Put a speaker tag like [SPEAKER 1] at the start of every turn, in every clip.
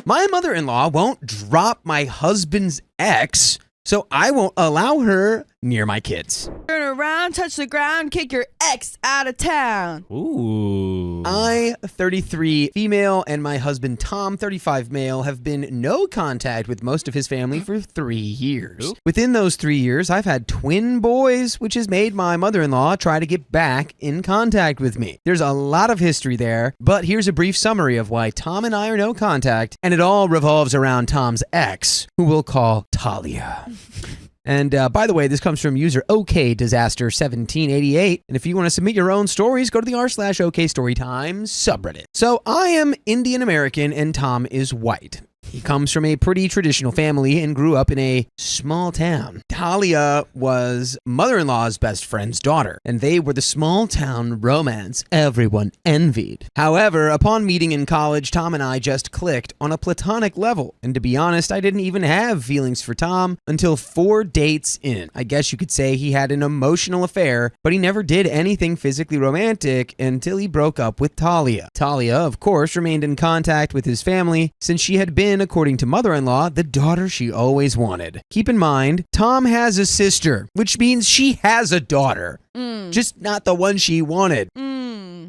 [SPEAKER 1] My mother-in-law won't drop my husband's ex, so I won't allow her near my kids.
[SPEAKER 2] Turn around, touch the ground, kick your ex out of town.
[SPEAKER 3] Ooh.
[SPEAKER 1] I, 33 female, and my husband Tom, 35 male, have been no contact with most of his family for 3 years.
[SPEAKER 3] Ooh.
[SPEAKER 1] Within those 3 years, I've had twin boys, which has made my mother-in-law try to get back in contact with me. There's a lot of history there, but here's a brief summary of why Tom and I are no contact, and it all revolves around Tom's ex, who we'll call Talia. And by the way, this comes from user OKDisaster1788. And if you want to submit your own stories, go to the r/OKStorytime subreddit. So I am Indian American and Tom is white. He comes from a pretty traditional family and grew up in a small town. Talia was mother-in-law's best friend's daughter, and they were the small town romance everyone envied. However, upon meeting in college, Tom and I just clicked on a platonic level. And to be honest, I didn't even have feelings for Tom until 4 dates in. I guess you could say he had an emotional affair, but he never did anything physically romantic until he broke up with Talia. Talia, of course, remained in contact with his family since she had been, according to mother-in-law, the daughter she always wanted. Keep in mind, Tom has a sister, which means she has a daughter. Just not the one she wanted.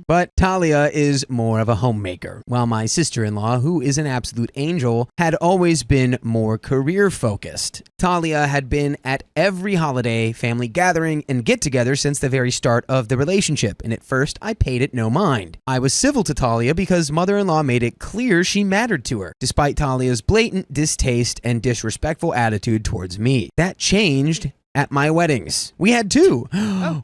[SPEAKER 1] But Talia is more of a homemaker, while my sister-in-law, who is an absolute angel, had always been more career-focused. Talia had been at every holiday, family gathering, and get-together since the very start of the relationship, and at first I paid it no mind. I was civil to Talia because mother-in-law made it clear she mattered to her, despite Talia's blatant distaste and disrespectful attitude towards me. That changed at my weddings. We had 2.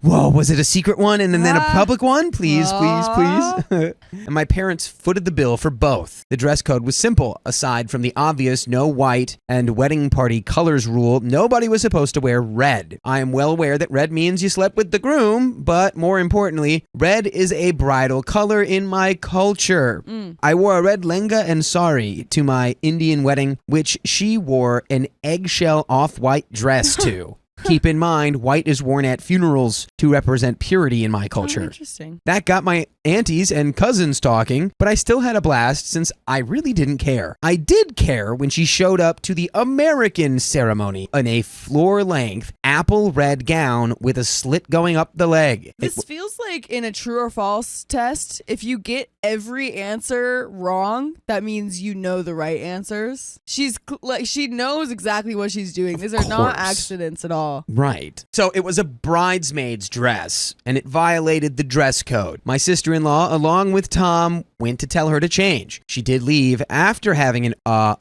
[SPEAKER 1] Whoa, was it a secret one and then a public one? Please. And my parents footed the bill for both. The dress code was simple. Aside from the obvious no white and wedding party colors rule, nobody was supposed to wear red. I am well aware that red means you slept with the groom, but more importantly, red is a bridal color in my culture. I wore a red lenga and sari to my Indian wedding, which she wore an eggshell off-white dress to. Keep in mind, white is worn at funerals to represent purity in my culture.
[SPEAKER 2] Interesting.
[SPEAKER 1] That got my aunties and cousins talking, but I still had a blast since I really didn't care. I did care when she showed up to the American ceremony in a floor-length apple red gown with a slit going up the leg.
[SPEAKER 2] This feels like in a true or false test, if you get every answer wrong, that means you know the right answers. She knows exactly what she's doing. These are not accidents at all.
[SPEAKER 1] Right. So it was a bridesmaid's dress, and it violated the dress code. My sister-in-law, along with Tom, went to tell her to change. She did leave after having an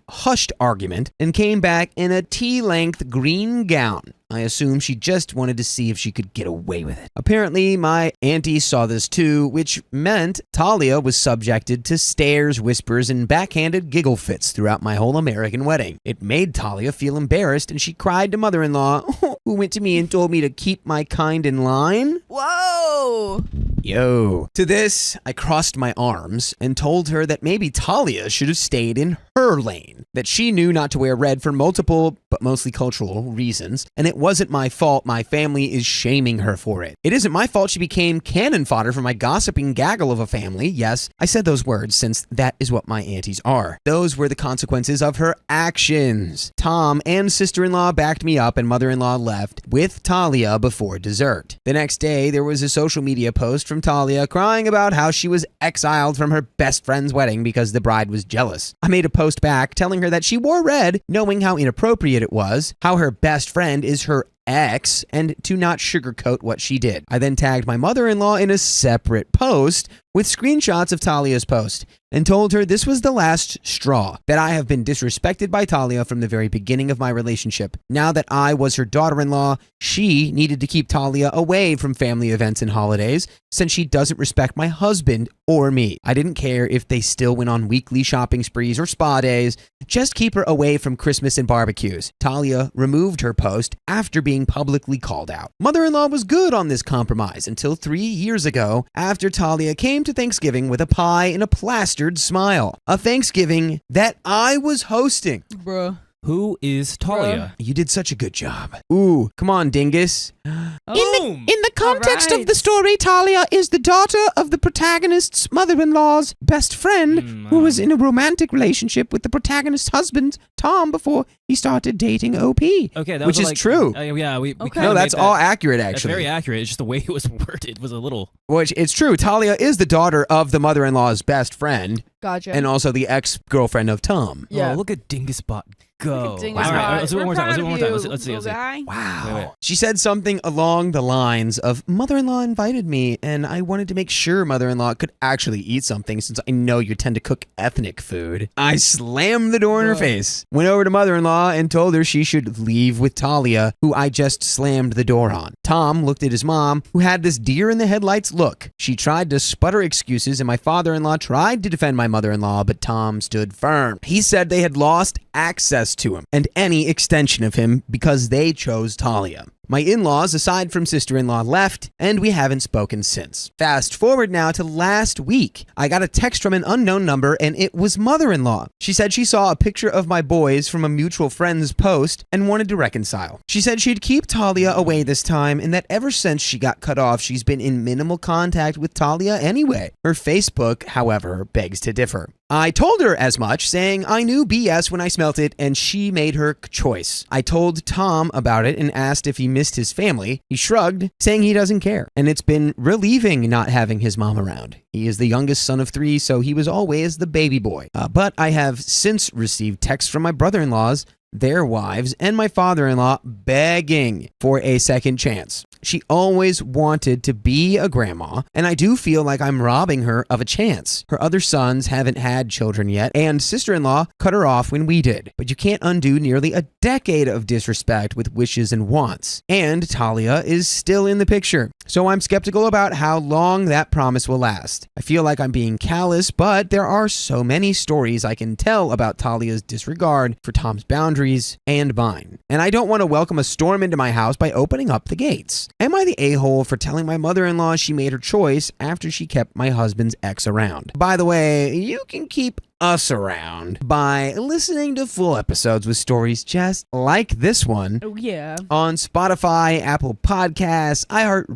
[SPEAKER 1] hushed argument and came back in a tea-length green gown. I assume she just wanted to see if she could get away with it. Apparently, my auntie saw this too, which meant Talia was subjected to stares, whispers, and backhanded giggle fits throughout my whole American wedding. It made Talia feel embarrassed, and she cried to mother-in-law, who went to me and told me to keep my kind in line.
[SPEAKER 2] Whoa!
[SPEAKER 1] Yo. To this, I crossed my arms and told her that maybe Talia should have stayed in her lane, that she knew not to wear red for multiple, but mostly cultural reasons, and it wasn't my fault my family is shaming her for it. It isn't my fault she became cannon fodder for my gossiping gaggle of a family. Yes, I said those words since that is what my aunties are. Those were the consequences of her actions. Tom and sister-in-law backed me up and mother-in-law left with Talia before dessert. The next day, there was a social media post from Talia crying about how she was exiled from her best friend's wedding because the bride was jealous. I made a post back telling her that she wore red, knowing how inappropriate it was, how her best friend is her ex, and to not sugarcoat what she did. I then tagged my mother-in-law in a separate post with screenshots of Talia's post and told her this was the last straw, that I have been disrespected by Talia from the very beginning of my relationship. Now that I was her daughter-in-law, she needed to keep Talia away from family events and holidays since she doesn't respect my husband or me. I didn't care if they still went on weekly shopping sprees or spa days. Just keep her away from Christmas and barbecues. Talia removed her post after being publicly called out. Mother-in-law was good on this compromise until 3 years ago, after Talia came to Thanksgiving with a pie and a plastered smile. A Thanksgiving that I was hosting.
[SPEAKER 2] Bruh.
[SPEAKER 3] Who is Talia?
[SPEAKER 1] You did such a good job. Ooh, come on, dingus.
[SPEAKER 2] Oh.
[SPEAKER 1] In the context
[SPEAKER 2] All
[SPEAKER 1] of the
[SPEAKER 2] right.
[SPEAKER 1] story, Talia is the daughter of the protagonist's mother-in-law's best friend, who was in a romantic relationship with the protagonist's husband, Tom, before he started dating OP.
[SPEAKER 3] Okay, that
[SPEAKER 1] which
[SPEAKER 3] was
[SPEAKER 1] is true.
[SPEAKER 3] Yeah, we
[SPEAKER 2] Okay.
[SPEAKER 3] kinda
[SPEAKER 1] No, that's
[SPEAKER 3] made that-
[SPEAKER 1] all accurate,
[SPEAKER 3] That's
[SPEAKER 1] actually.
[SPEAKER 3] very accurate. It's just the way it was worded was a little.
[SPEAKER 1] Which it's true. Talia is the daughter of the mother-in-law's best friend,
[SPEAKER 2] Gotcha.
[SPEAKER 1] and also the ex-girlfriend of Tom.
[SPEAKER 2] Yeah.
[SPEAKER 3] Oh, look at Dinguspot go.
[SPEAKER 2] Ding
[SPEAKER 3] All
[SPEAKER 2] is
[SPEAKER 3] right,
[SPEAKER 2] hot.
[SPEAKER 3] let's do it one more
[SPEAKER 2] We're
[SPEAKER 3] time. Let's do it
[SPEAKER 2] proud
[SPEAKER 3] one more time.
[SPEAKER 2] of
[SPEAKER 3] Let's see.
[SPEAKER 2] you,
[SPEAKER 3] Let's see.
[SPEAKER 2] guy.
[SPEAKER 1] Wow.
[SPEAKER 3] Wait.
[SPEAKER 1] She said something along the lines of, mother-in-law invited me, and I wanted to make sure mother-in-law could actually eat something since I know you tend to cook ethnic food. I slammed the door in her
[SPEAKER 2] Whoa.
[SPEAKER 1] face, went over to mother-in-law and told her she should leave with Talia, who I just slammed the door on. Tom looked at his mom, who had this deer in the headlights look. She tried to sputter excuses, and my father-in-law tried to defend my mother-in-law, but Tom stood firm. He said they had lost access to him and any extension of him because they chose Talia. My in-laws, aside from sister-in-law, left, and we haven't spoken since. Fast forward now to last week. I got a text from an unknown number, and it was mother-in-law. She said she saw a picture of my boys from a mutual friend's post and wanted to reconcile. She said she'd keep Talia away this time, and that ever since she got cut off, she's been in minimal contact with Talia anyway. Her Facebook, however, begs to differ. I told her as much, saying I knew BS when I smelt it, and she made her choice. I told Tom about it and asked if he missed his family. He shrugged, saying he doesn't care, and it's been relieving not having his mom around. He is the youngest son of 3, so he was always the baby boy. But I have since received texts from my brother-in-laws, their wives, and my father-in-law begging for a second chance. She always wanted to be a grandma, and I do feel like I'm robbing her of a chance. Her other sons haven't had children yet, and sister-in-law cut her off when we did. But you can't undo nearly a decade of disrespect with wishes and wants. And Talia is still in the picture, so I'm skeptical about how long that promise will last. I feel like I'm being callous, but there are so many stories I can tell about Talia's disregard for Tom's boundaries and mine. And I don't want to welcome a storm into my house by opening up the gates. Am I the a-hole for telling my mother-in-law she made her choice after she kept my husband's ex around? By the way, you can keep us around by listening to full episodes with stories just like this one
[SPEAKER 2] Oh, yeah.
[SPEAKER 1] on Spotify, Apple Podcasts,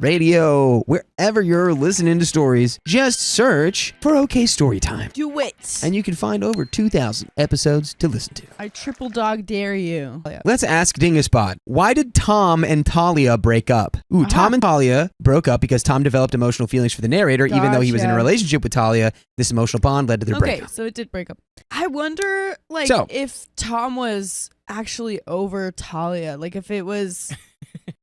[SPEAKER 1] iHeartRadio, wherever you're listening to stories. Just search for OK Storytime.
[SPEAKER 2] Do it.
[SPEAKER 1] And you can find over 2,000 episodes to listen to.
[SPEAKER 2] I triple dog dare you. Oh, yeah.
[SPEAKER 1] Let's ask Dinguspot, why did Tom and Talia break up? Ooh, Tom and Talia broke up because Tom developed emotional feelings for the narrator, even though he was in a
[SPEAKER 2] Gotcha.
[SPEAKER 1] relationship with Talia. This emotional bond led to their
[SPEAKER 2] Okay,
[SPEAKER 1] breakup.
[SPEAKER 2] so it did break up. I wonder, like,
[SPEAKER 1] So-
[SPEAKER 2] if Tom was actually over Talia. Like, if it was,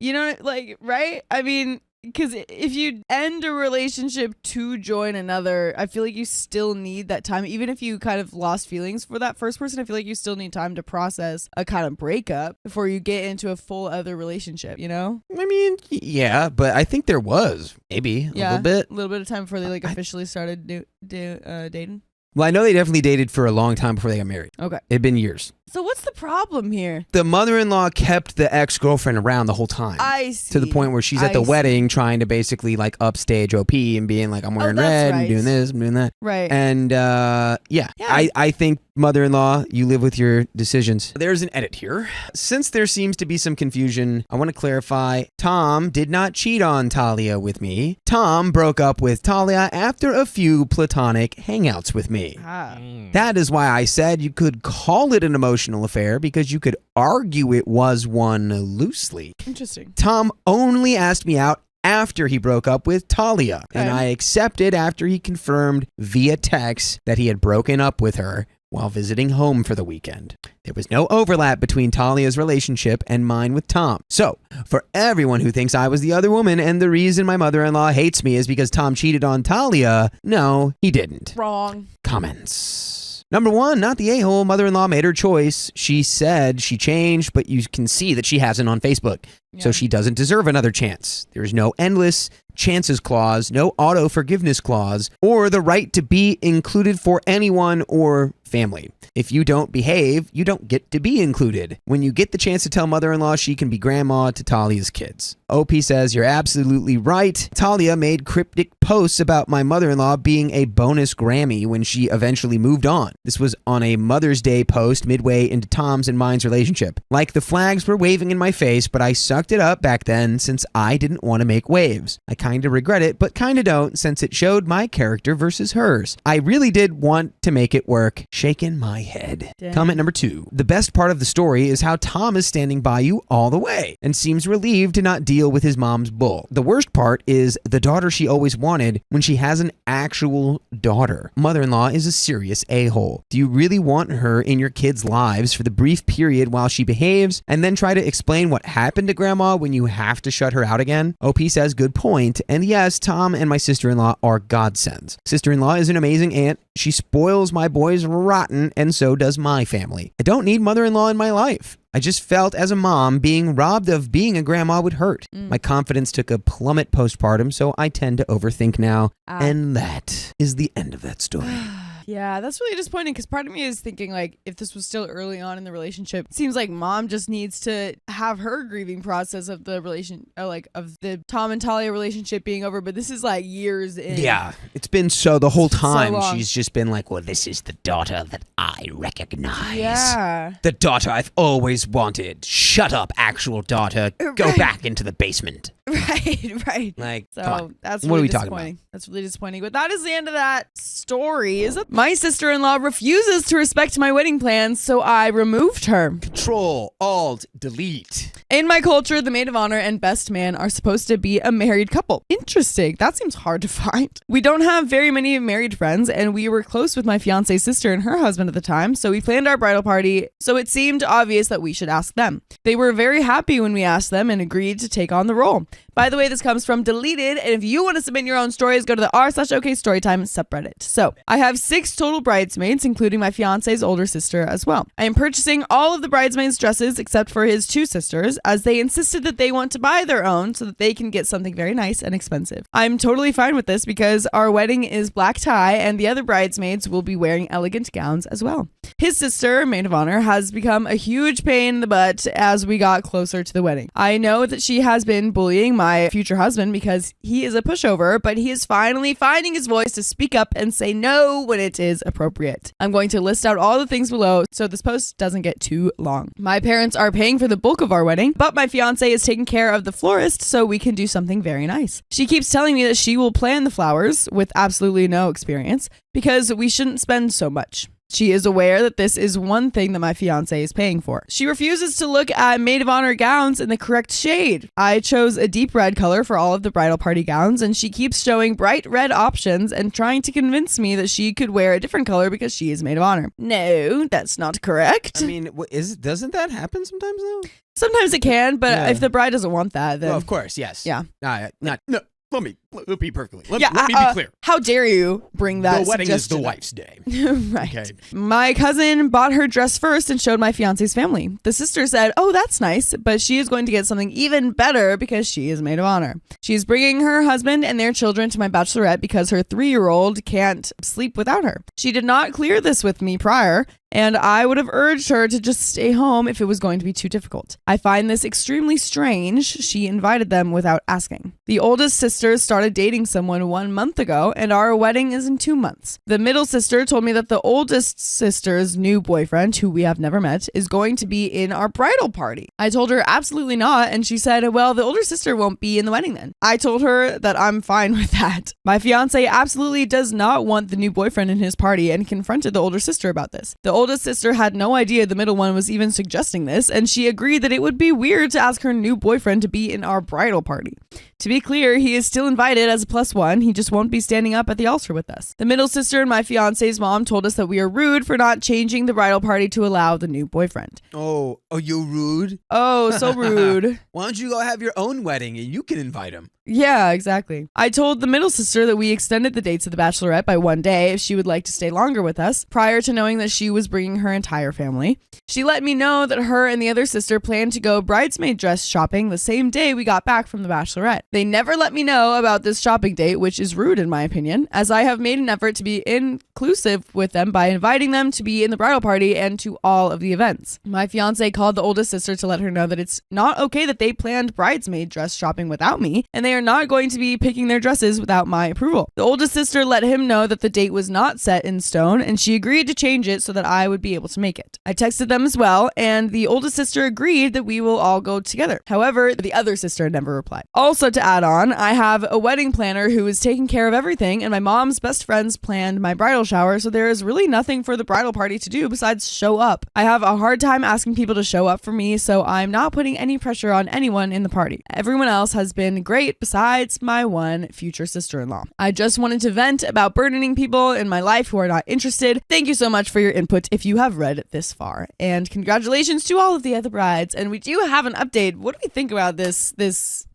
[SPEAKER 2] you know, like, right? I mean, because if you end a relationship to join another, I feel like you still need that time. Even if you kind of lost feelings for that first person, I feel like you still need time to process a kind of breakup before you get into a full other relationship, you know?
[SPEAKER 1] I mean, yeah, but I think there was maybe a little bit.
[SPEAKER 2] A little bit of time before they, like, officially started dating.
[SPEAKER 1] Well, I know they definitely dated for a long time before they got married.
[SPEAKER 2] Okay.
[SPEAKER 1] It'd been years.
[SPEAKER 2] So what's the problem here?
[SPEAKER 1] The mother-in-law kept the ex-girlfriend around the whole time.
[SPEAKER 2] I see.
[SPEAKER 1] To the point where she's at the
[SPEAKER 2] I see.
[SPEAKER 1] wedding trying to basically like upstage OP and being like, I'm wearing
[SPEAKER 2] that's
[SPEAKER 1] red
[SPEAKER 2] right.
[SPEAKER 1] and doing this and doing that.
[SPEAKER 2] Right.
[SPEAKER 1] And yeah, I think mother-in-law, you live with your decisions. There's an edit here. Since there seems to be some confusion, I want to clarify. Tom did not cheat on Talia with me. Tom broke up with Talia after a few platonic hangouts with me.
[SPEAKER 2] Ah.
[SPEAKER 1] That is why I said you could call it an emotional affair, because you could argue it was one loosely.
[SPEAKER 2] Interesting.
[SPEAKER 1] Tom only asked me out after he broke up with Talia, and
[SPEAKER 2] Okay.
[SPEAKER 1] I accepted after he confirmed via text that he had broken up with her while visiting home for the weekend. There was no overlap between Talia's relationship and mine with Tom. So, for everyone who thinks I was the other woman and the reason my mother-in-law hates me is because Tom cheated on Talia, no, he didn't.
[SPEAKER 2] Wrong.
[SPEAKER 1] Comments. Number 1, not the a-hole. Mother-in-law made her choice. She said she changed, but you can see that she hasn't on Facebook. So
[SPEAKER 2] Yeah.
[SPEAKER 1] she doesn't deserve another chance. There's no endless chances clause, no auto forgiveness clause, or the right to be included for anyone or family. If you don't behave, you don't get to be included. When you get the chance to tell mother-in-law she can be grandma to Talia's kids. OP says, you're absolutely right. Talia made cryptic posts about my mother-in-law being a bonus Grammy when she eventually moved on. This was on a Mother's Day post midway into Tom's and mine's relationship. Like the flags were waving in my face, but I sucked it up back then since I didn't want to make waves. I kind of regret it, but kind of don't since it showed my character versus hers. I really did want to make it work. Shaking my head.
[SPEAKER 2] Dang.
[SPEAKER 1] Comment number 2. The best part of the story is how Tom is standing by you all the way and seems relieved to not deal with his mom's bull. The worst part is the daughter she always wanted when she has an actual daughter. Mother-in-law is a serious a-hole. Do you really want her in your kids' lives for the brief period while she behaves and then try to explain what happened to grandma when you have to shut her out again? OP says good point. And yes, Tom and my sister-in-law are godsends. Sister-in-law is an amazing aunt. She spoils my boys rotten, and so does my family. I don't need mother-in-law in my life. I just felt as a mom being robbed of being a grandma would hurt. My confidence took a plummet postpartum, so I tend to overthink now. And that is the end of that story.
[SPEAKER 2] Yeah, that's really disappointing because part of me is thinking like if this was still early on in the relationship, it seems like mom just needs to have her grieving process of the of the Tom and Talia relationship being over. But this is like years in.
[SPEAKER 1] Yeah, it's been the whole time
[SPEAKER 2] long.
[SPEAKER 1] she's just been like, well, this is the daughter that I recognize.
[SPEAKER 2] Yeah.
[SPEAKER 1] The daughter I've always wanted. Shut up, actual daughter. Go
[SPEAKER 2] Right.
[SPEAKER 1] back into the basement.
[SPEAKER 2] Right.
[SPEAKER 1] Like, come
[SPEAKER 2] So
[SPEAKER 1] on.
[SPEAKER 2] that's
[SPEAKER 1] What are
[SPEAKER 2] really
[SPEAKER 1] we talking
[SPEAKER 2] disappointing. That's really disappointing. But that is the end of that story. My sister-in-law refuses to respect my wedding plans, so I removed her.
[SPEAKER 1] Control, Alt, Delete.
[SPEAKER 2] In my culture, the maid of honor and best man are supposed to be a married couple. Interesting. That seems hard to find. We don't have very many married friends, and we were close with my fiance's sister and her husband at the time, so we planned our bridal party, so it seemed obvious that we should ask them. They were very happy when we asked them and agreed to take on the role. By the way, this comes from Deleted, and if you want to submit your own stories, go to the r/OKStorytime subreddit. So, I have 6 total bridesmaids, including my fiance's older sister as well. I am purchasing all of the bridesmaids' dresses except for his 2 sisters, as they insisted that they want to buy their own so that they can get something very nice and expensive. I'm totally fine with this because our wedding is black tie, and the other bridesmaids will be wearing elegant gowns as well. His sister, maid of honor, has become a huge pain in the butt as we got closer to the wedding. I know that she has been bullying my future husband because he is a pushover, but he is finally finding his voice to speak up and say no when it is appropriate. I'm going to list out all the things below so this post doesn't get too long. My parents are paying for the bulk of our wedding, but my fiance is taking care of the florist so we can do something very nice. She keeps telling me that she will plan the flowers with absolutely no experience because we shouldn't spend so much. She is aware that this is one thing that my fiance is paying for. She refuses to look at maid of honor gowns in the correct shade. I chose a deep red color for all of the bridal party gowns, and she keeps showing bright red options and trying to convince me that she could wear a different color because she is maid of honor. No, that's not correct.
[SPEAKER 1] I mean, doesn't that happen sometimes though?
[SPEAKER 2] Sometimes it can, but
[SPEAKER 1] Yeah.
[SPEAKER 2] if the bride doesn't want that, then
[SPEAKER 1] Well, of course, yes.
[SPEAKER 2] yeah.
[SPEAKER 1] No. Let me be perfectly. Let me be clear.
[SPEAKER 2] How dare you bring that
[SPEAKER 1] The wedding is the
[SPEAKER 2] suggestion up.
[SPEAKER 1] wife's day.
[SPEAKER 2] Right.
[SPEAKER 1] Okay.
[SPEAKER 2] My cousin bought her dress first and showed my fiance's family. The sister said, oh, that's nice, but she is going to get something even better because she is maid of honor. She's bringing her husband and their children to my bachelorette because her 3-year-old can't sleep without her. She did not clear this with me prior, and I would have urged her to just stay home if it was going to be too difficult. I find this extremely strange. She invited them without asking. The oldest sister started dating someone 1 month ago, and our wedding is in 2 months. The middle sister told me that the oldest sister's new boyfriend, who we have never met, is going to be in our bridal party. I told her absolutely not, and she said, well, the older sister won't be in the wedding then. I told her that I'm fine with that. My fiance absolutely does not want the new boyfriend in his party and confronted the older sister about this. The oldest sister had no idea the middle one was even suggesting this, and she agreed that it would be weird to ask her new boyfriend to be in our bridal party. To be clear, he is still invited as a +1. He just won't be standing up at the altar with us. The middle sister and my fiance's mom told us that we are rude for not changing the bridal party to allow the new boyfriend.
[SPEAKER 1] Oh, you're rude?
[SPEAKER 2] Oh, so rude.
[SPEAKER 1] Why don't you go have your own wedding and you can invite him?
[SPEAKER 2] Yeah, exactly. I told the middle sister that we extended the dates of the bachelorette by 1 day if she would like to stay longer with us, prior to knowing that she was bringing her entire family. She let me know that her and the other sister planned to go bridesmaid dress shopping the same day we got back from the bachelorette. They never let me know about this shopping date, which is rude in my opinion, as I have made an effort to be inclusive with them by inviting them to be in the bridal party and to all of the events. My fiance called the oldest sister to let her know that it's not okay that they planned bridesmaid dress shopping without me, and they are not going to be picking their dresses without my approval. The oldest sister let him know that the date was not set in stone, and she agreed to change it so that I would be able to make it. I texted them as well, and the oldest sister agreed that we will all go together. However, the other sister never replied. Also, to add on, I have a wedding planner who is taking care of everything, and my mom's best friends planned my bridal shower, so there is really nothing for the bridal party to do besides show up. I have a hard time asking people to show up for me, so I'm not putting any pressure on anyone in the party. Everyone else has been great besides my one future sister-in-law. I just wanted to vent about burdening people in my life who are not interested. Thank you so much for your input if you have read this far. And congratulations to all of the other brides. And we do have an update. What do we think about this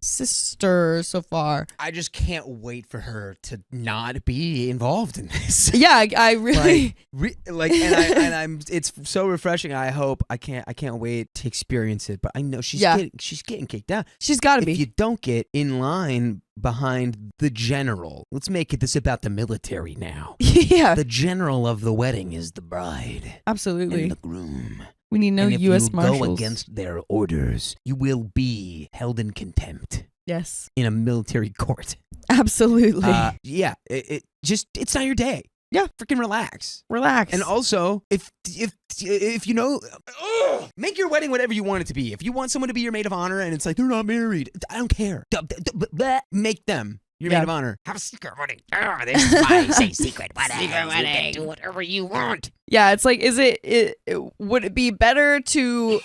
[SPEAKER 2] sister so far?
[SPEAKER 1] I just can't wait for her to not be involved in this.
[SPEAKER 2] Yeah, I really
[SPEAKER 1] I'm it's so refreshing. I hope I can't wait to experience it, but I know she's getting kicked out.
[SPEAKER 2] She's got to be.
[SPEAKER 1] If you don't get in line behind the general, let's make this about the military now.
[SPEAKER 2] Yeah.
[SPEAKER 1] The general of the wedding is the bride.
[SPEAKER 2] Absolutely.
[SPEAKER 1] And the groom.
[SPEAKER 2] We need no
[SPEAKER 1] and if
[SPEAKER 2] U.S.
[SPEAKER 1] you
[SPEAKER 2] Marshals.
[SPEAKER 1] go against their orders, you will be held in contempt.
[SPEAKER 2] Yes.
[SPEAKER 1] In a military court.
[SPEAKER 2] Absolutely.
[SPEAKER 1] It's not your day.
[SPEAKER 2] Yeah.
[SPEAKER 1] Freaking relax.
[SPEAKER 2] Relax.
[SPEAKER 1] And also, if you know, make your wedding whatever you want it to be. If you want someone to be your maid of honor and it's like they're not married, I don't care. Make them your maid of honor. Have a secret wedding. This is why I say secret wedding. Secret wedding. You can do whatever you want.
[SPEAKER 2] Yeah, it's like, would it be better to,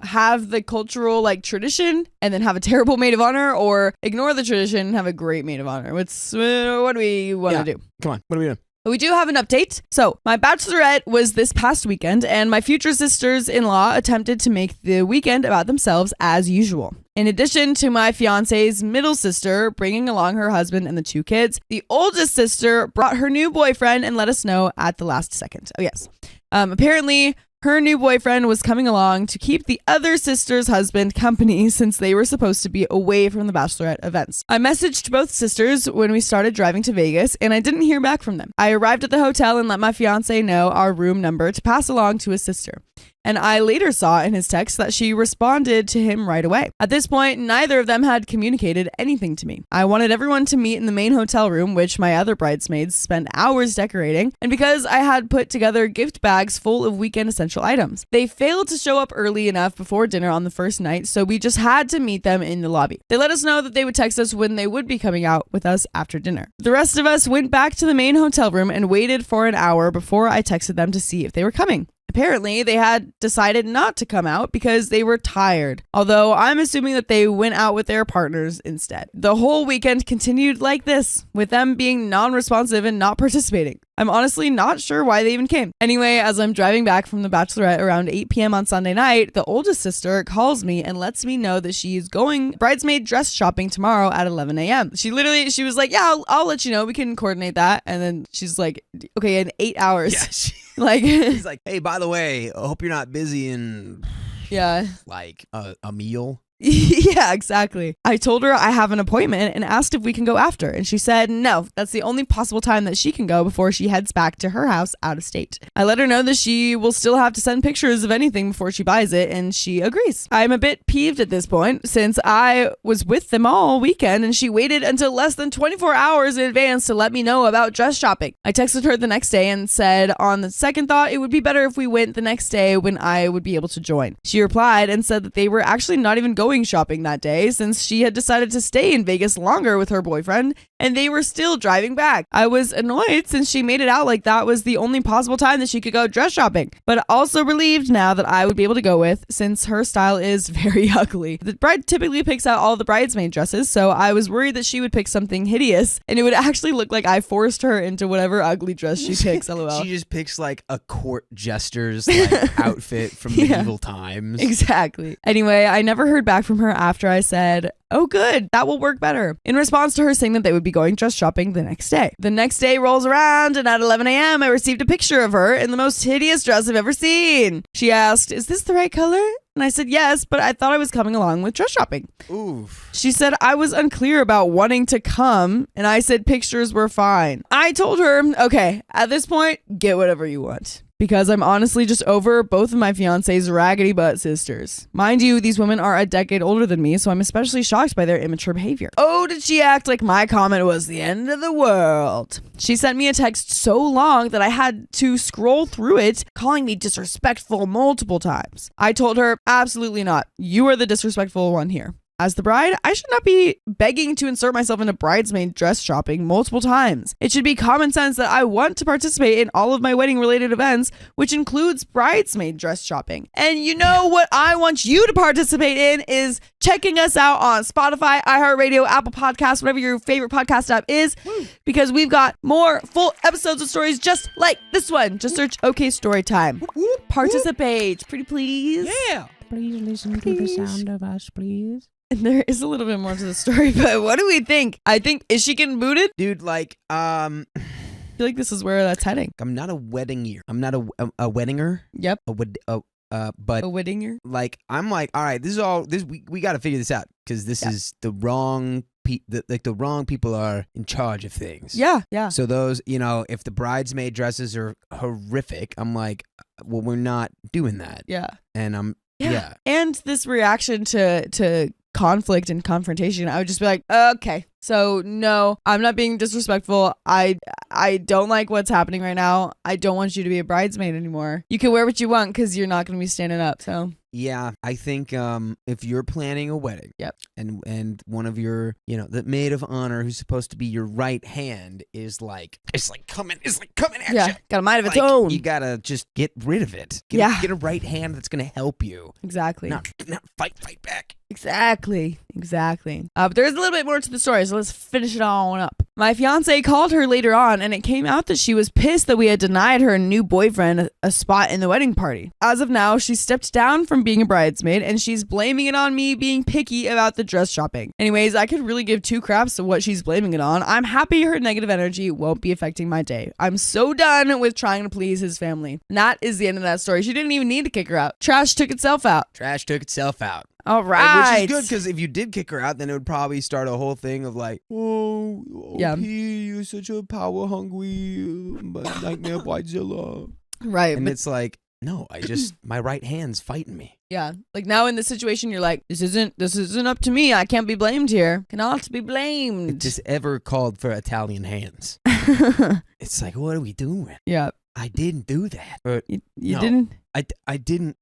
[SPEAKER 2] have the cultural tradition and then have a terrible maid of honor, or ignore the tradition and have a great maid of honor? What do we want to do?
[SPEAKER 1] Come on, what are we doing?
[SPEAKER 2] We do have an update. So my bachelorette was this past weekend, and my future sisters-in-law attempted to make the weekend about themselves as usual. In addition to my fiance's middle sister bringing along her husband and the 2 kids, the oldest sister brought her new boyfriend and let us know at the last second. Oh, yes. Apparently, her new boyfriend was coming along to keep the other sister's husband company since they were supposed to be away from the bachelorette events. I messaged both sisters when we started driving to Vegas, and I didn't hear back from them. I arrived at the hotel and let my fiance know our room number to pass along to his sister. And I later saw in his text that she responded to him right away. At this point, neither of them had communicated anything to me. I wanted everyone to meet in the main hotel room, which my other bridesmaids spent hours decorating, and because I had put together gift bags full of weekend essential items. They failed to show up early enough before dinner on the first night, so we just had to meet them in the lobby. They let us know that they would text us when they would be coming out with us after dinner. The rest of us went back to the main hotel room and waited for an hour before I texted them to see if they were coming. Apparently, they had decided not to come out because they were tired, although I'm assuming that they went out with their partners instead. The whole weekend continued like this, with them being non-responsive and not participating. I'm honestly not sure why they even came. Anyway, as I'm driving back from the bachelorette around 8 p.m. on Sunday night, the oldest sister calls me and lets me know that she's going bridesmaid dress shopping tomorrow at 11 a.m. She was like, yeah, I'll let you know. We can coordinate that. And then she's like, okay, in 8 hours.
[SPEAKER 1] Yeah,
[SPEAKER 2] She's
[SPEAKER 1] like, hey, by the way, I hope you're not busy in a meal.
[SPEAKER 2] Yeah, exactly. I told her I have an appointment and asked if we can go after, and she said no, that's the only possible time that she can go before she heads back to her house out of state. I let her know that she will still have to send pictures of anything before she buys it, and she agrees. I'm a bit peeved at this point since I was with them all weekend and she waited until less than 24 hours in advance to let me know about dress shopping. I texted her the next day and said on the second thought it would be better if we went the next day when I would be able to join. She replied and said that they were actually not even going shopping that day since she had decided to stay in Vegas longer with her boyfriend and they were still driving back. I was annoyed since she made it out like that was the only possible time that she could go dress shopping, but also relieved now that I would be able to go with since her style is very ugly. The bride typically picks out all the bridesmaid dresses, so I was worried that she would pick something hideous and it would actually look like I forced her into whatever ugly dress she picks. LOL.
[SPEAKER 1] She just picks like a court jester's outfit from medieval times.
[SPEAKER 2] Exactly. Anyway, I never heard back back from her after I said, "Oh, good, that will work better," in response to her saying that they would be going dress shopping the next day. The next day rolls around, and at 11 a.m., I received a picture of her in the most hideous dress I've ever seen. She asked, "Is this the right color?" And I said yes, but I thought I was coming along with dress shopping.
[SPEAKER 1] Oof.
[SPEAKER 2] She said I was unclear about wanting to come, and I said pictures were fine. I told her, okay, at this point, get whatever you want. Because I'm honestly just over both of my fiance's raggedy butt sisters. Mind you, these women are a decade older than me, so I'm especially shocked by their immature behavior. Oh, did she act like my comment was the end of the world? She sent me a text so long that I had to scroll through it, calling me disrespectful multiple times. I told her, absolutely not. You are the disrespectful one here. As the bride, I should not be begging to insert myself into bridesmaid dress shopping multiple times. It should be common sense that I want to participate in all of my wedding related events, which includes bridesmaid dress shopping. And you know what I want you to participate in is checking us out on Spotify, iHeartRadio, Apple Podcasts, whatever your favorite podcast app is, because we've got more full episodes of stories just like this one. Just search OK Storytime. Participate, pretty please.
[SPEAKER 1] Yeah.
[SPEAKER 3] Please listen to the sound of us, please.
[SPEAKER 2] And there is a little bit more to the story, but what do we think? I think, is she getting booted?
[SPEAKER 1] Dude, like,
[SPEAKER 2] I feel like this is where that's heading.
[SPEAKER 1] I'm not a weddinger. I'm not a weddinger.
[SPEAKER 2] Yep.
[SPEAKER 1] But
[SPEAKER 2] A weddinger.
[SPEAKER 1] like, I'm like, all right, we got to figure this out because this is the wrong the wrong people are in charge of things.
[SPEAKER 2] Yeah, yeah.
[SPEAKER 1] So those, if the bridesmaid dresses are horrific, I'm like, well, we're not doing that.
[SPEAKER 2] Yeah.
[SPEAKER 1] And
[SPEAKER 2] yeah. And this reaction to conflict and confrontation, I would just be like, okay, so no, I'm not being disrespectful. I don't like what's happening right now. I don't want you to be a bridesmaid anymore. You can wear what you want because you're not going to be standing up. So
[SPEAKER 1] yeah, I think if you're planning a wedding,
[SPEAKER 2] yep,
[SPEAKER 1] and one of your, the maid of honor who's supposed to be your right hand is like, it's like coming at you.
[SPEAKER 2] Yeah, got a mind of its own.
[SPEAKER 1] You gotta just get rid of it. Get a right hand that's gonna help you.
[SPEAKER 2] Exactly.
[SPEAKER 1] Not fight back.
[SPEAKER 2] Exactly. But there's a little bit more to the story, so let's finish it all up. My fiance called her later on, and it came out that she was pissed that we had denied her new boyfriend a spot in the wedding party. As of now, she stepped down from being a bridesmaid, and she's blaming it on me being picky about the dress shopping. Anyways, I could really give two craps of what she's blaming it on. I'm happy her negative energy won't be affecting my day. I'm so done with trying to please his family. And that is the end of that story. She didn't even need to kick her out. Trash took itself out. All right.
[SPEAKER 1] Which is good, because if you did kick her out, then it would probably start a whole thing of like, oh,
[SPEAKER 2] yeah,
[SPEAKER 1] you're such a power hungry nightmare bridezilla.
[SPEAKER 2] Right.
[SPEAKER 1] And it's like, no, my right hand's fighting me.
[SPEAKER 2] Yeah. Like now in this situation, you're like, this isn't up to me. I can't be blamed here. Cannot be blamed.
[SPEAKER 1] It just ever called for Italian hands. It's like, what are we doing?
[SPEAKER 2] Yeah.
[SPEAKER 1] I didn't do that.
[SPEAKER 2] You didn't?
[SPEAKER 1] I didn't.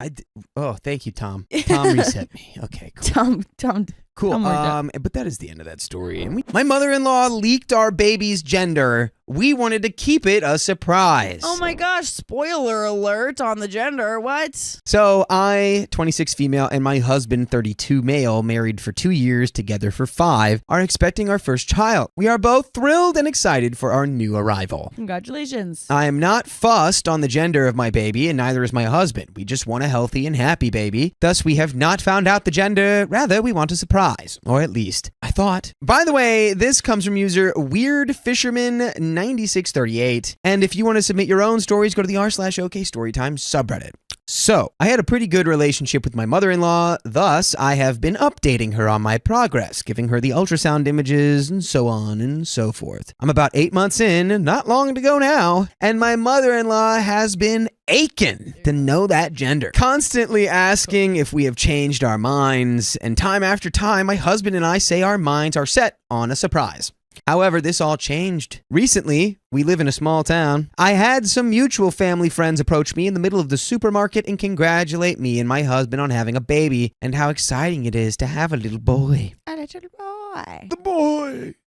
[SPEAKER 1] Oh, thank you, Tom. Tom reset me. Okay, cool.
[SPEAKER 2] Tom.
[SPEAKER 1] Cool. But that is the end of that story. And my mother-in-law leaked our baby's gender. We wanted to keep it a surprise.
[SPEAKER 2] Oh my gosh, spoiler alert on the gender. What?
[SPEAKER 1] So I, 26 female, and my husband, 32 male, married for 2 years, together for 5, are expecting our first child. We are both thrilled and excited for our new arrival.
[SPEAKER 2] Congratulations.
[SPEAKER 1] I am not fussed on the gender of my baby, and neither is my husband. We just want a healthy and happy baby. Thus, we have not found out the gender. Rather, we want a surprise. Or at least, I thought. By the way, this comes from user WeirdFisherman9638. And if you want to submit your own stories, go to the r/OK Storytime subreddit. So, I had a pretty good relationship with my mother-in-law, thus I have been updating her on my progress, giving her the ultrasound images, and so on and so forth. I'm about 8 months in, not long to go now, and my mother-in-law has been aching to know that gender, constantly asking if we have changed our minds, and time after time, my husband and I say our minds are set on a surprise. However, this all changed. Recently, we live in a small town. I had some mutual family friends approach me in the middle of the supermarket and congratulate me and my husband on having a baby and how exciting it is to have a little boy.
[SPEAKER 2] A little boy.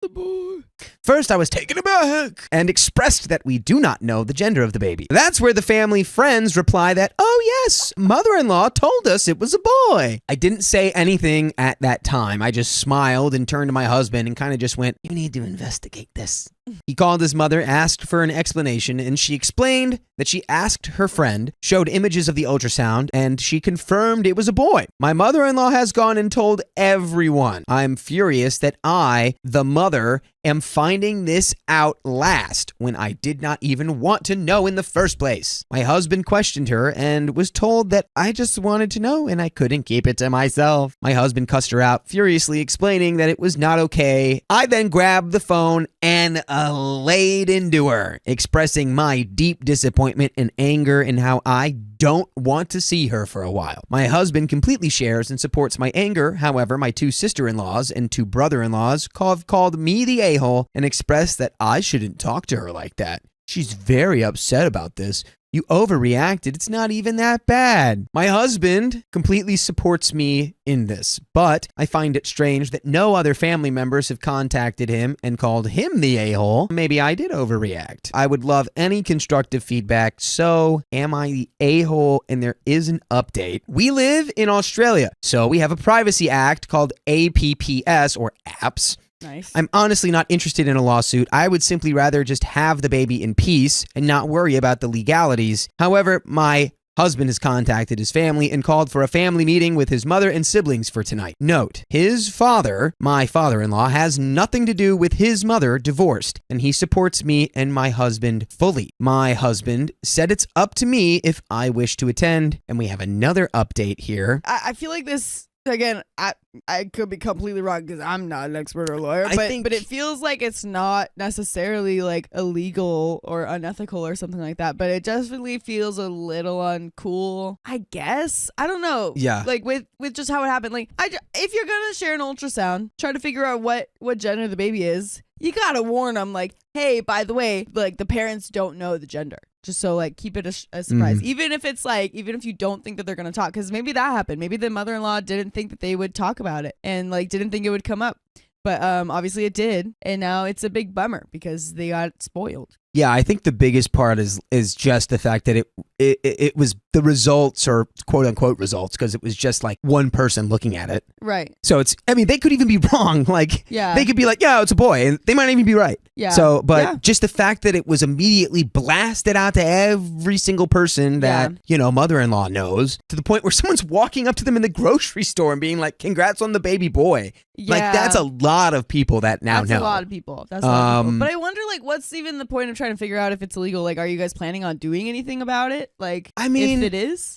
[SPEAKER 1] The boy. First, I was taken aback and expressed that we do not know the gender of the baby. That's where the family friends reply that, oh yes, mother-in-law told us it was a boy. I didn't say anything at that time. I just smiled and turned to my husband and kind of just went, you need to investigate this. He called his mother, asked for an explanation, and she explained that she asked her friend, showed images of the ultrasound, and she confirmed it was a boy. My mother-in-law has gone and told everyone. I'm furious that I, the mother, am finding this out last when I did not even want to know in the first place. My husband questioned her and was told that I just wanted to know and I couldn't keep it to myself. My husband cussed her out, furiously explaining that it was not okay. I then grabbed the phone and laid into her, expressing my deep disappointment and anger and how I don't want to see her for a while. My husband completely shares and supports my anger. However, my 2 sister-in-laws and 2 brother-in-laws called me the a-hole and expressed that I shouldn't talk to her like that. She's very upset about this. You overreacted. It's not even that bad. My husband completely supports me in this, but I find it strange that no other family members have contacted him and called him the a-hole. Maybe I did overreact. I would love any constructive feedback. So, am I the a-hole? And there is an update. We live in Australia, so we have a privacy act called APPS or APPS.
[SPEAKER 2] Nice.
[SPEAKER 1] I'm honestly not interested in a lawsuit. I would simply rather just have the baby in peace and not worry about the legalities. However, my husband has contacted his family and called for a family meeting with his mother and siblings for tonight. Note, his father, my father-in-law, has nothing to do with his mother divorced, and he supports me and my husband fully. My husband said it's up to me if I wish to attend, and we have another update here.
[SPEAKER 2] I feel like this, again, I could be completely wrong because I'm not an expert or lawyer, but it feels like it's not necessarily like illegal or unethical or something like that, but it definitely feels a little uncool, I guess. I don't know.
[SPEAKER 1] Yeah.
[SPEAKER 2] Like with just how it happened. Like if you're going to share an ultrasound, try to figure out what gender the baby is. You got to warn them like, hey, by the way, like the parents don't know the gender. Just so like keep it a surprise. Even if it's like, even if you don't think that they're going to talk, because maybe that happened. Maybe the mother-in-law didn't think that they would talk about it and like didn't think it would come up. But obviously it did. And now it's a big bummer because they got spoiled.
[SPEAKER 1] Yeah, I think the biggest part is just the fact that it was the results or quote unquote results because it was just like one person looking at it.
[SPEAKER 2] Right.
[SPEAKER 1] So they could even be wrong. Like they could be like, yeah, it's a boy, and they might even be right.
[SPEAKER 2] Yeah.
[SPEAKER 1] So, but just the fact that it was immediately blasted out to every single person that, mother-in-law knows, to the point where someone's walking up to them in the grocery store and being like, congrats on the baby boy.
[SPEAKER 2] Yeah.
[SPEAKER 1] Like that's a lot of people that now know.
[SPEAKER 2] That's a lot of people. That's a lot of people. But I wonder like what's even the point of trying to figure out if it's illegal? Like, are you guys planning on doing anything about it? Like, I mean, if it is,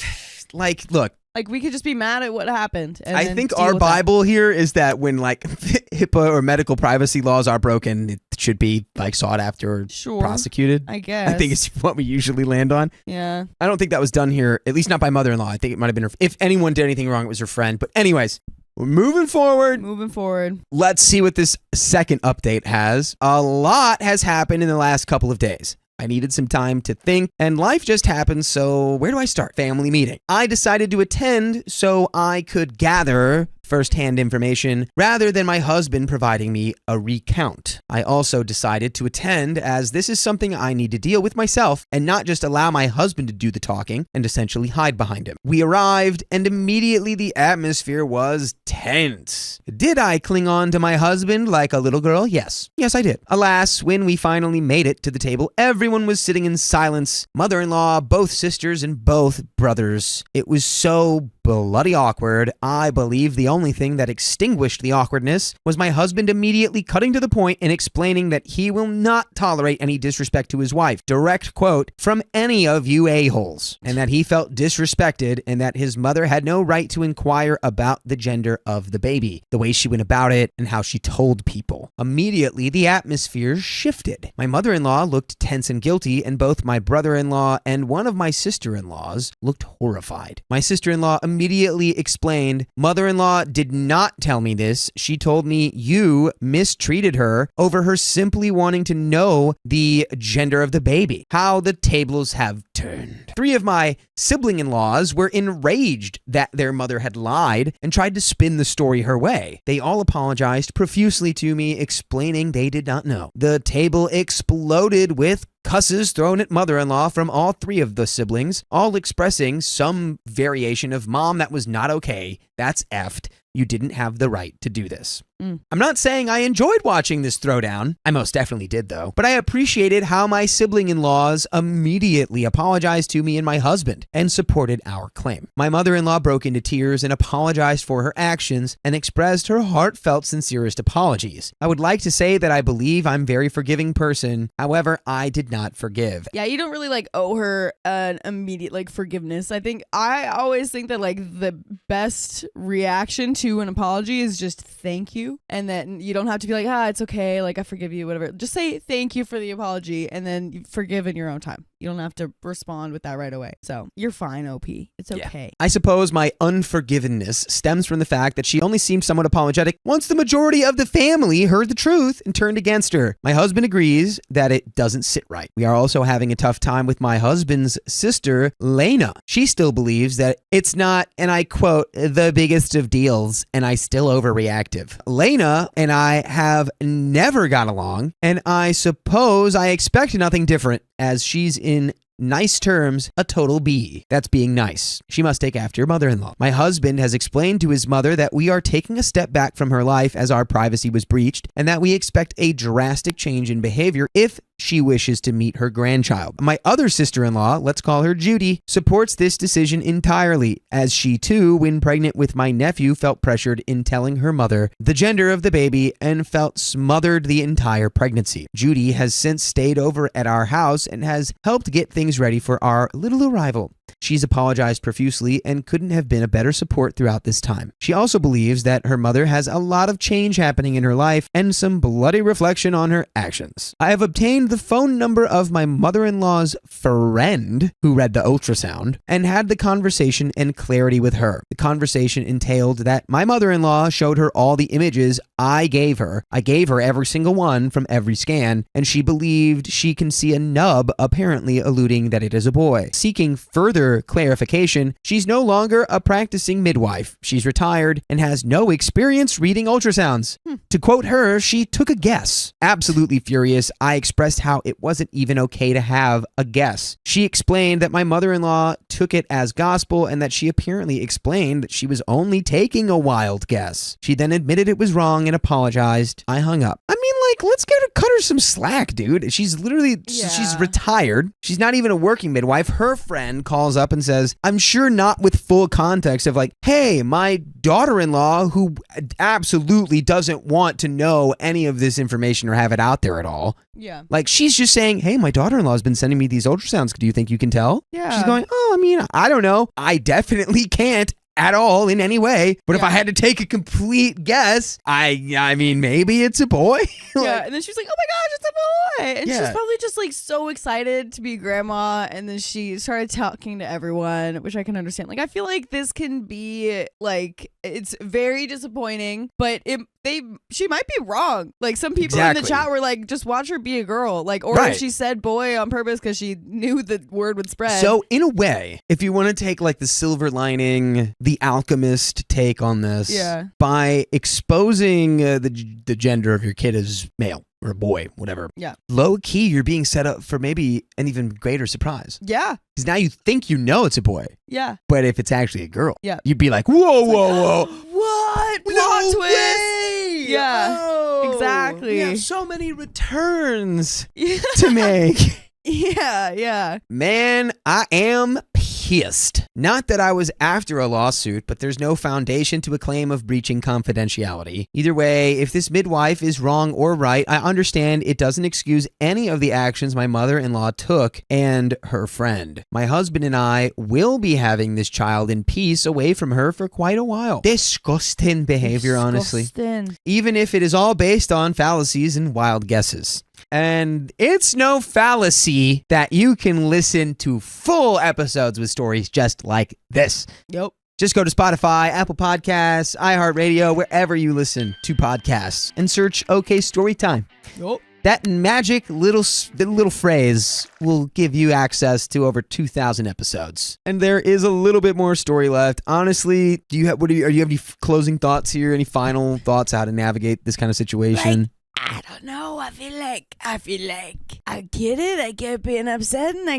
[SPEAKER 1] like, look,
[SPEAKER 2] like we could just be mad at what happened. And
[SPEAKER 1] I think our Bible here is that when like HIPAA or medical privacy laws are broken, it should be like sought after or prosecuted.
[SPEAKER 2] I guess.
[SPEAKER 1] I think it's what we usually land on.
[SPEAKER 2] Yeah.
[SPEAKER 1] I don't think that was done here, at least not by mother-in-law. I think it might have been her. If anyone did anything wrong, it was her friend. But anyways, we're moving forward. Let's see what this second update has. A lot has happened in the last couple of days. I needed some time to think, and life just happened, so where do I start? Family meeting. I decided to attend so I could gather first-hand information rather than my husband providing me a recount. I also decided to attend as this is something I need to deal with myself and not just allow my husband to do the talking and essentially hide behind him. We arrived and immediately the atmosphere was tense. Did I cling on to my husband like a little girl? Yes. Yes, I did. Alas, when we finally made it to the table, everyone was sitting in silence. Mother-in-law, both sisters, and both brothers. It was so bloody awkward. I believe the only thing that extinguished the awkwardness was my husband immediately cutting to the point and explaining that he will not tolerate any disrespect to his wife. Direct quote from any of you a-holes. And that he felt disrespected and that his mother had no right to inquire about the gender of the baby, the way she went about it, and how she told people. Immediately, the atmosphere shifted. My mother-in-law looked tense and guilty, and both my brother-in-law and one of my sister-in-laws looked horrified. My sister-in-law immediately explained, "Mother-in-law did not tell me this. She told me you mistreated her over her simply wanting to know the gender of the baby. How the tables have turned." 3 of my sibling-in-laws were enraged that their mother had lied and tried to spin the story her way. They all apologized profusely to me, explaining they did not know. The table exploded with cusses thrown at mother-in-law from all 3 of the siblings, all expressing some variation of "mom, that was not okay. That's effed." You didn't have the right to do this. I'm not saying I enjoyed watching this throwdown. I most definitely did, though. But I appreciated how my sibling-in-laws immediately apologized to me and my husband and supported our claim. My mother-in-law broke into tears and apologized for her actions and expressed her heartfelt, sincerest apologies. I would like to say that I believe I'm a very forgiving person. However, I did not forgive.
[SPEAKER 2] Yeah, you don't really owe her an immediate forgiveness. I always think that the best reaction to an apology is just thank you. And then you don't have to be it's okay, I forgive you, whatever. Just say thank you for the apology and then you forgive in your own time. You don't have to respond with that right away. So you're fine, OP. It's okay.
[SPEAKER 1] Yeah. I suppose my unforgiveness stems from the fact that she only seemed somewhat apologetic once the majority of the family heard the truth and turned against her. My husband agrees that it doesn't sit right. We are also having a tough time with my husband's sister, Lena. She still believes that it's not, and I quote, the biggest of deals, and I still overreactive. Lena and I have never got along, and I suppose I expect nothing different, as she's in nice terms, a total B. That's being nice. She must take after your mother-in-law. My husband has explained to his mother that we are taking a step back from her life as our privacy was breached, and that we expect a drastic change in behavior if she wishes to meet her grandchild. My other sister-in-law, let's call her Judy, supports this decision entirely, as she too, when pregnant with my nephew, felt pressured in telling her mother the gender of the baby and felt smothered the entire pregnancy. Judy has since stayed over at our house and has helped get things ready for our little arrival. She's apologized profusely and couldn't have been a better support throughout this time. She also believes that her mother has a lot of change happening in her life and some bloody reflection on her actions. I have obtained the phone number of my mother-in-law's friend who read the ultrasound and had the conversation and clarity with her. The conversation entailed that my mother-in-law showed her all the images I gave her. I gave her every single one from every scan, and she believed she can see a nub, apparently alluding that it is a boy. Seeking further clarification, she's no longer a practicing midwife. She's retired and has no experience reading ultrasounds. To quote her, she took a guess. Absolutely furious, I expressed how it wasn't even okay to have a guess. She explained that my mother-in-law took it as gospel and that she apparently explained that she was only taking a wild guess. She then admitted it was wrong and apologized. I hung up. I mean, let's cut her some slack, dude. She's literally, she's retired. She's not even a working midwife. Her friend calls up and says, I'm sure not with full context of hey, my daughter-in-law, who absolutely doesn't want to know any of this information or have it out there at all.
[SPEAKER 2] Yeah.
[SPEAKER 1] She's just saying, hey, my daughter-in-law has been sending me these ultrasounds. Do you think you can tell?
[SPEAKER 2] Yeah.
[SPEAKER 1] She's going, I don't know. I definitely can't at all in any way. But if I had to take a complete guess, I mean, maybe it's a boy.
[SPEAKER 2] Yeah. And then she's like, oh my gosh, it's a boy. And she's probably just so excited to be grandma. And then she started talking to everyone, which I can understand. I feel like this can be it's very disappointing, but she might be wrong. Some people in the chat were just watch her be a girl. If she said boy on purpose because she knew the word would spread.
[SPEAKER 1] So in a way, if you want to take the silver lining, the alchemist take on this, by exposing the gender of your kid as male or a boy, whatever. Yeah. Low key, you're being set up for maybe an even greater surprise.
[SPEAKER 2] Yeah.
[SPEAKER 1] Because now you think it's a boy.
[SPEAKER 2] Yeah.
[SPEAKER 1] But if it's actually a girl, you'd be like, whoa.
[SPEAKER 2] What?
[SPEAKER 1] No
[SPEAKER 2] Plot twist.
[SPEAKER 1] Way.
[SPEAKER 2] Yeah.
[SPEAKER 1] Oh,
[SPEAKER 2] exactly.
[SPEAKER 1] We have so many returns to make.
[SPEAKER 2] Yeah.
[SPEAKER 1] Man, I am pissed. Not that I was after a lawsuit, but there's no foundation to a claim of breaching confidentiality. Either way, if this midwife is wrong or right, I understand it doesn't excuse any of the actions my mother-in-law took and her friend. My husband and I will be having this child in peace away from her for quite a while. Disgusting behavior, honestly. Even if it is all based on fallacies and wild guesses. And it's no fallacy that you can listen to full episodes with stories just like this.
[SPEAKER 2] Yep.
[SPEAKER 1] Just go to Spotify, Apple Podcasts, iHeartRadio, wherever you listen to podcasts, and search OK Storytime.
[SPEAKER 2] Yep.
[SPEAKER 1] That magic little phrase will give you access to over 2,000 episodes. And there is a little bit more story left. Honestly, do you have any closing thoughts here? Any final thoughts how to navigate this kind of situation?
[SPEAKER 2] I don't know. I feel like I get it. I get being upset, and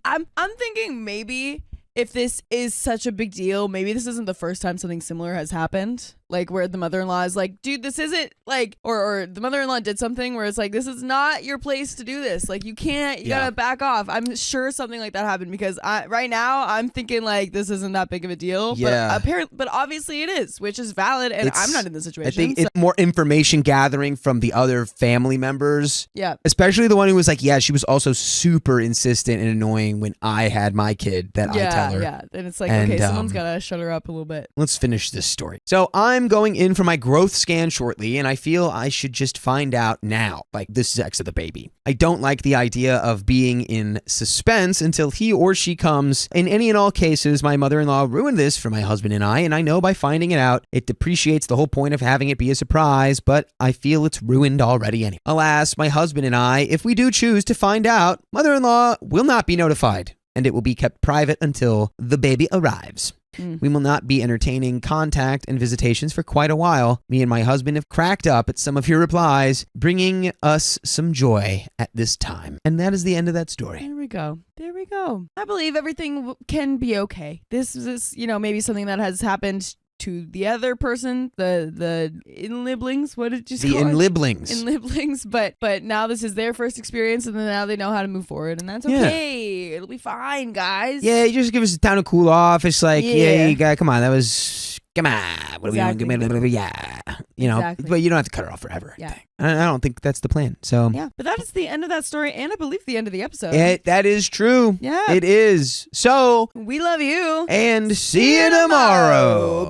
[SPEAKER 2] I'm thinking maybe if this is such a big deal, maybe this isn't the first time something similar has happened. Like where the mother-in-law is like, dude, this isn't like, or the mother-in-law did something where it's like, this is not your place to do this. Like you can't, you gotta back off. I'm sure something like that happened because right now I'm thinking like this isn't that big of a deal.
[SPEAKER 1] Yeah.
[SPEAKER 2] But obviously it is, which is valid. And I'm not in the situation.
[SPEAKER 1] I think it's more information gathering from the other family members.
[SPEAKER 2] Yeah.
[SPEAKER 1] Especially the one who was like, yeah, she was also super insistent and annoying when I had my kid that I tell her.
[SPEAKER 2] Yeah. And it's like, okay, someone's gotta shut her up a little bit.
[SPEAKER 1] Let's finish this story. So I'm going in for my growth scan shortly, and I feel I should just find out now, like the sex of the baby. I don't like the idea of being in suspense until he or she comes. In any and all cases, my mother-in-law ruined this for my husband and I know by finding it out, it depreciates the whole point of having it be a surprise, but I feel it's ruined already anyway. Alas, my husband and I, if we do choose to find out, mother-in-law will not be notified, and it will be kept private until the baby arrives. We will not be entertaining contact and visitations for quite a while. Me and my husband have cracked up at some of your replies, bringing us some joy at this time. And that is the end of that story.
[SPEAKER 2] There we go. There we go. I believe everything can be okay. This is, maybe something that has happened to the other person, the in-liblings. What did you say?
[SPEAKER 1] The in-liblings.
[SPEAKER 2] In-liblings, but now this is their first experience, and then now they know how to move forward, and that's okay. It'll be fine, guys.
[SPEAKER 1] Yeah, you just give us time to cool off. It's like, you got, come on, that was, come on. What
[SPEAKER 2] Exactly.
[SPEAKER 1] are we doing? Yeah.
[SPEAKER 2] Exactly.
[SPEAKER 1] But you don't have to cut her off forever.
[SPEAKER 2] Yeah.
[SPEAKER 1] I don't think that's the plan. So
[SPEAKER 2] yeah, but that is the end of that story, and I believe the end of the episode.
[SPEAKER 1] that is true.
[SPEAKER 2] Yeah.
[SPEAKER 1] It is. So
[SPEAKER 2] We love you.
[SPEAKER 1] and see you tomorrow.